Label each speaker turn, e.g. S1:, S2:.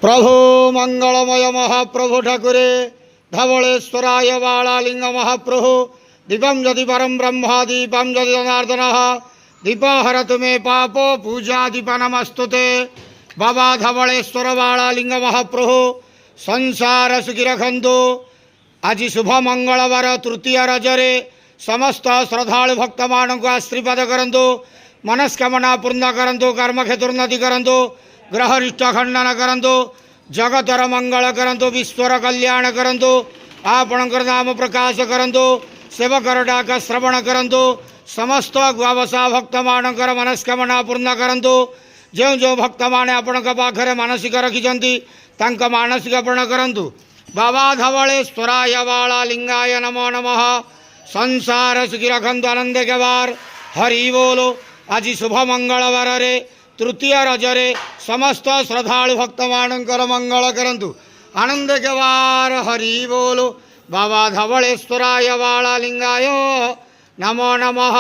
S1: प्रभु मंगलमय महाप्रभु ठाकुरे धवलेश्वराय बालालिंग महाप्रभु दीपम यदि परम ब्रह्म दीपम यदि जनार्दन दीपहर तुम्हें पाप पूजा दीप नमस्तुते बाबा धवलेश्वर बालालिंग महाप्रभु संसार सुखी रखंतु। आज शुभ मंगलवार तृतीय रजरे समस्त श्रद्धालु भक्त मान को आशीर्वाद करंतु, मनस्कामना पूर्ण करंतु, कर्मक्षेत्रोन्नति करंतु, ग्रहरिष्ट खंडन करंतु, जगतर मंगल करंतु, विश्वर कल्याण करंतु, आपणकर नाम प्रकाश करंतु, सेवकर डाक श्रवण करंतु, समस्त गुआवसा भक्त मानकर मनस्कामना पूर्ण करंतु। जो जो भक्त माने आपणक पाखरे मानसिक रखिछंती तांक मानसिक पूर्ण करंतु। बाबा धवलेश्वराय बालालिंगाय नमो नमः। संसार सुखी रखंतु, आनंद के बार हरि बोलो। आज शुभ मंगलवार रे तृतीय रजरे समस्त श्रद्धालु भक्त मानकर मंगल करंतु, आनंद के बार हरि बोलो। बाबा धवलेश्वराय बालालिंगाय नमो नमः।